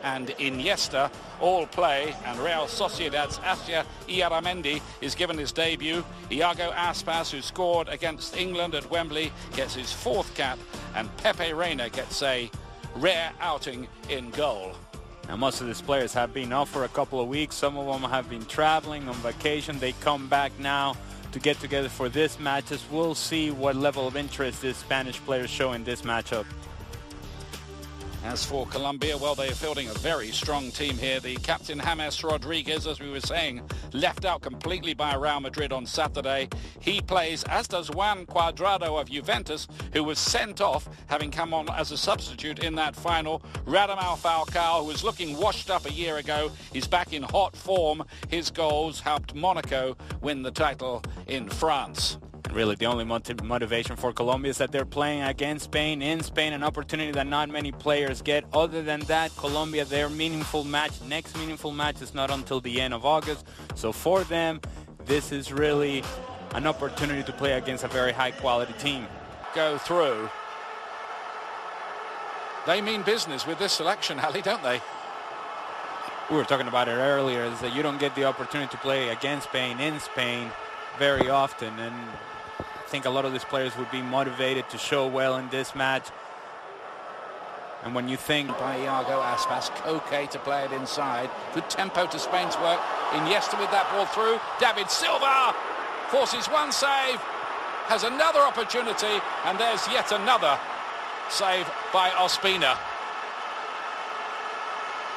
and Iniesta all play, and Real Sociedad's Asia Iaramendi is given his debut. Iago Aspas, who scored against England at Wembley, gets his 4th cap, and Pepe Reina gets a rare outing in goal. Now, most of these players have been off for a couple of weeks. Some of them have been traveling on vacation. They come back now to get together for this matches. We'll see what level of interest these Spanish players show in this matchup. As for Colombia, well, they are fielding a very strong team here. The captain James Rodriguez, as we were saying, left out completely by Real Madrid on Saturday. He plays, as does Juan Cuadrado of Juventus, who was sent off, having come on as a substitute in that final. Radamel Falcao, who was looking washed up a year ago, is back in hot form. His goals helped Monaco win the title in France. Really, the only motivation for Colombia is that they're playing against Spain, in Spain, an opportunity that not many players get. Other than that, Colombia, their next meaningful match is not until the end of August. So for them, this is really an opportunity to play against a very high-quality team. Go through. They mean business with this selection, Ali, don't they? We were talking about it earlier, is that you don't get the opportunity to play against Spain, in Spain, very often, and I think a lot of these players would be motivated to show well in this match. And when you think by Iago Aspas, Koke to play it inside. Good tempo to Spain's work. Iniesta with that ball through. David Silva forces one save, has another opportunity, and there's yet another save by Ospina.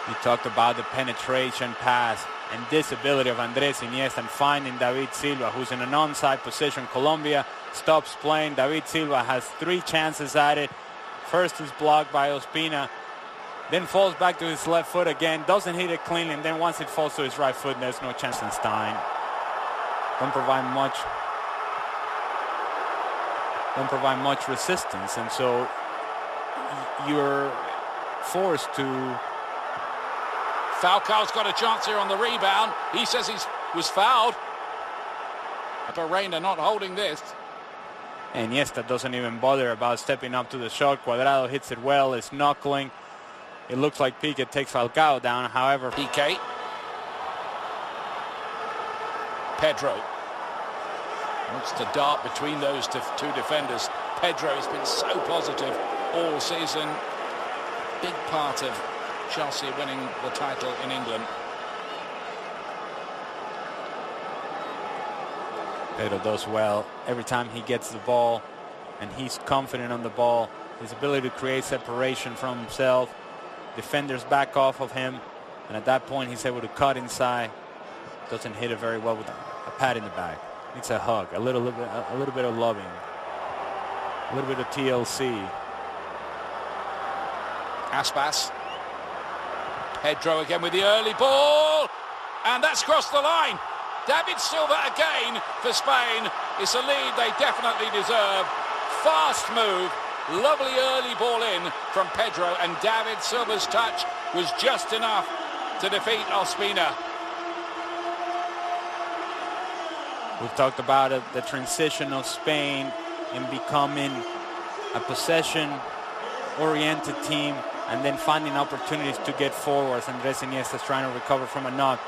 You talked about the penetration pass and this ability of Andres Iniesta and finding David Silva, who's in an onside position. Colombia stops playing. David Silva has 3 chances at it. First is blocked by Ospina, then falls back to his left foot again, doesn't hit it cleanly, and then once it falls to his right foot, there's no chance. And Stein don't provide much resistance, and so you're forced to. Falcao's got a chance here on the rebound. He says he was fouled. Reina not holding this. And Iniesta doesn't even bother about stepping up to the shot. Cuadrado hits it well, it's knuckling. It looks like Piqué takes Falcao down, however. Piqué. Pedro. Wants to dart between those two defenders. Pedro has been so positive all season. Big part of Chelsea winning the title in England. Pedro does well every time he gets the ball, and he's confident on the ball. His ability to create separation from himself. Defenders back off of him, and at that point he's able to cut inside. Doesn't hit it very well with a pat in the back. It's a hug, a little bit of loving, a little bit of TLC. Aspas. Pedro again with the early ball, and that's crossed the line. David Silva again for Spain. It's a lead they definitely deserve. Fast move, lovely early ball in from Pedro, and David Silva's touch was just enough to defeat Ospina. We've talked about it, the transition of Spain in becoming a possession-oriented team and then finding opportunities to get forwards. Andres Iniesta is trying to recover from a knock.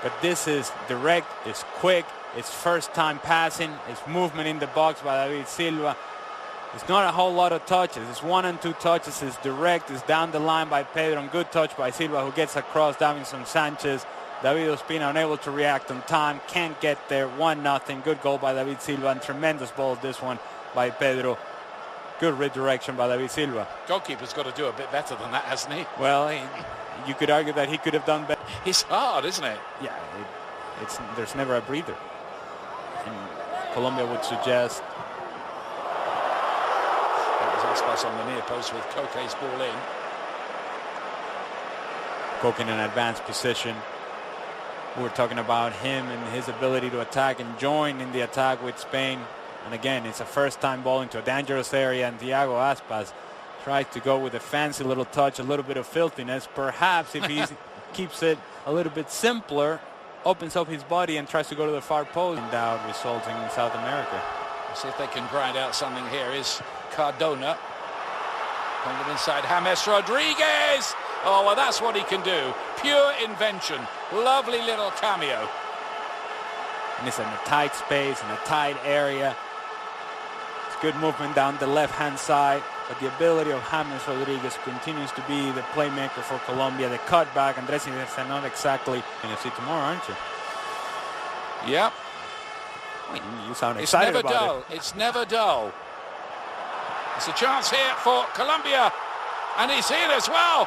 But this is direct, it's quick, it's first-time passing, it's movement in the box by David Silva. It's not a whole lot of touches. It's 1 and 2 touches. It's direct, it's down the line by Pedro, and good touch by Silva, who gets across Davinson Sanchez. David Ospina unable to react on time, can't get there. 1-0. Good goal by David Silva, and tremendous ball this one by Pedro. Good redirection by David Silva. Goalkeeper's got to do a bit better than that, hasn't he? Well, you could argue that he could have done better. It's hard, isn't it? Yeah, there's never a breather. And Colombia would suggest. That was Aspas on the near post with Koke's ball in. Koke in an advanced position. We were talking about him and his ability to attack and join in the attack with Spain. And again, it's a first-time ball into a dangerous area, and Iago Aspas tries to go with a fancy little touch, a little bit of filthiness. Perhaps if he keeps it a little bit simpler, opens up his body and tries to go to the far post. In doubt results in South America. We'll see if they can grind out something here. Is Cardona. Coming inside, James Rodriguez. Oh, well, that's what he can do. Pure invention. Lovely little cameo. And it's in a tight space, in a tight area. It's good movement down the left-hand side. But the ability of James Rodriguez continues to be the playmaker for Colombia. The cutback, Andres Iniesta, not exactly. You'll see tomorrow, aren't you? Yep. You sound excited about it. It's never dull. It's never dull. It's a chance here for Colombia. And he's in as well.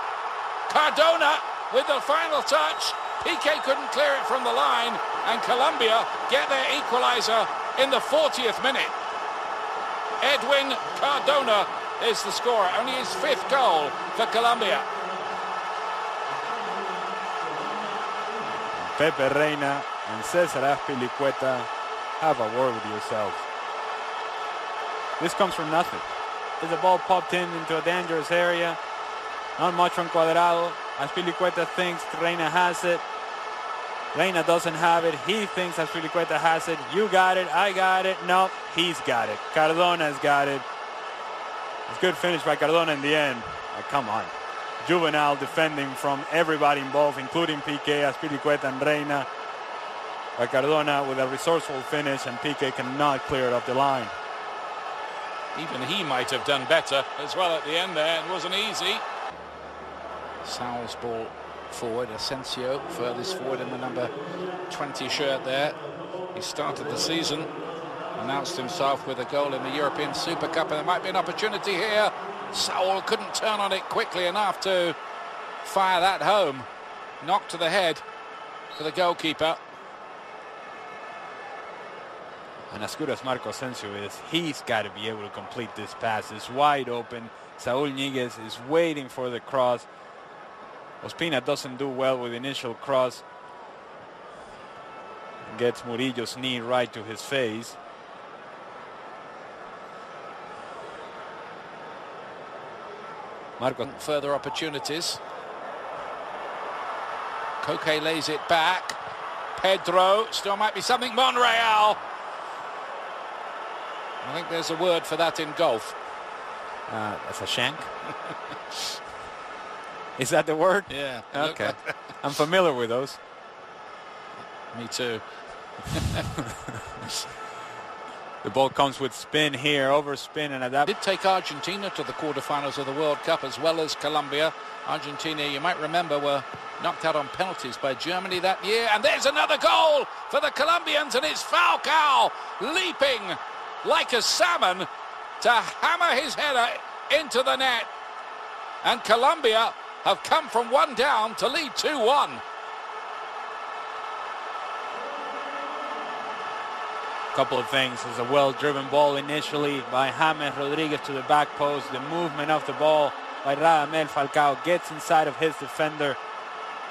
Cardona with the final touch. Piqué couldn't clear it from the line. And Colombia get their equalizer in the 40th minute. Edwin Cardona is the scorer. Only his 5th goal for Colombia. Pepe Reina and Cesar Azpilicueta, have a word with yourselves. This comes from nothing. There's a ball popped into a dangerous area. Not much from Cuadrado. Azpilicueta thinks Reina has it. Reina doesn't have it. He thinks Azpilicueta has it. You got it. I got it. No, he's got it. Cardona's got it. It's a good finish by Cardona in the end. Come on. Juvenile defending from everybody involved, including Piqué, Azpilicueta, and Reina. But Cardona with a resourceful finish, and Piqué cannot clear it off the line. Even he might have done better as well at the end there. It wasn't easy. Sal's ball forward. Asensio furthest forward in the number 20 shirt there. He started the season, announced himself with a goal in the European Super Cup, and there might be an opportunity here. Saul couldn't turn on it quickly enough to fire that home. Knock to the head for the goalkeeper. And as good as Marco Asensio is, he's got to be able to complete this pass. It's wide open. Saúl Ñíguez is waiting for the cross. Ospina doesn't do well with the initial cross. Gets Murillo's knee right to his face. Marco. Further opportunities. Koke lays it back. Pedro, still might be something. Monreal. I think there's a word for that in golf. That's a shank. Is that the word? Yeah. Okay. I'm familiar with those. Me too. The ball comes with spin here, overspin, and that did take Argentina to the quarterfinals of the World Cup as well as Colombia. Argentina, you might remember, were knocked out on penalties by Germany that year. And there's another goal for the Colombians, and it's Falcao leaping like a salmon to hammer his header into the net. And Colombia have come from one down to lead 2-1. Couple of things. It's a well-driven ball initially by James Rodriguez to the back post. The movement of the ball by Radamel Falcao gets inside of his defender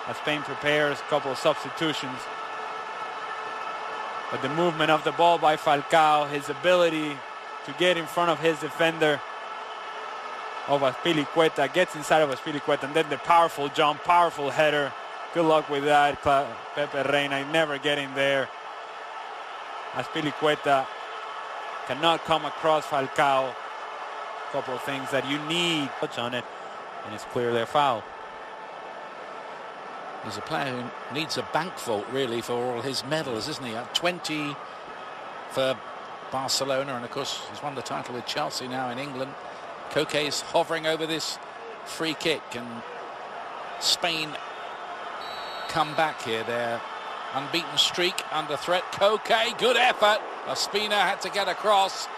as Spain prepares a couple of substitutions. But the movement of the ball by Falcao, his ability to get in front of his defender of Azpilicueta, gets inside of Azpilicueta, and then the powerful jump, powerful header. Good luck with that, Pepe Reina, never getting there. Azpilicueta cannot come across Falcao. A couple of things that you need touch on it, and it's clearly a foul. He's a player who needs a bank vault, really, for all his medals, isn't he? 20 for Barcelona, and of course he's won the title with Chelsea now in England. Koke's hovering over this free kick, and Spain come back here. Their unbeaten streak under threat. Koke, good effort. Ospina had to get across.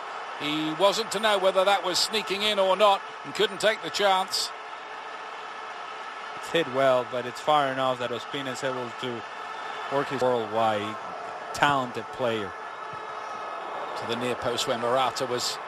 He wasn't to know whether that was sneaking in or not, and couldn't take the chance. It's hit well, but it's far enough that Ospina is able to work his worldwide talented player. To the near post where Morata was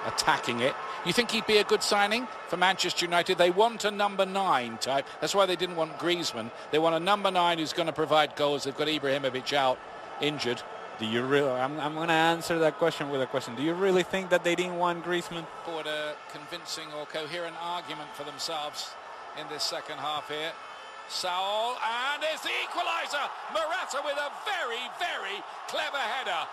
attacking it. You think he'd be a good signing for Manchester United? They want a number 9 type. That's why they didn't want Griezmann. They want a number 9 who's going to provide goals. They've got Ibrahimovic out, injured. Do you really? I'm going to answer that question with a question. Do you really think that they didn't want Griezmann? Forward a convincing or coherent argument for themselves in this second half here. Saul, and there's the equaliser. Morata with a very, very clever header.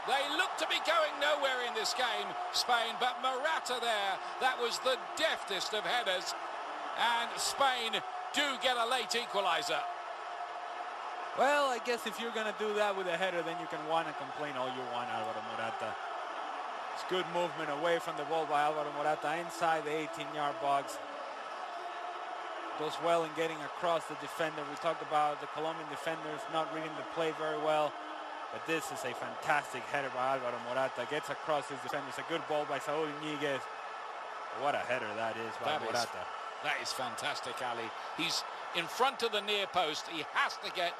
They look to be going nowhere in this game, Spain, but Morata there, that was the deftest of headers. And Spain do get a late equaliser. Well, I guess if you're going to do that with a header, then you can whine and complain all you want, Alvaro Morata. It's good movement away from the ball by Alvaro Morata inside the 18-yard box. Does well in getting across the defender. We talked about the Colombian defenders not reading the play very well. But this is a fantastic header by Alvaro Morata. Gets across his defenders. A good ball by Saúl Ñíguez. What a header that is by Morata. That is fantastic, Ali. He's in front of the near post. He has to get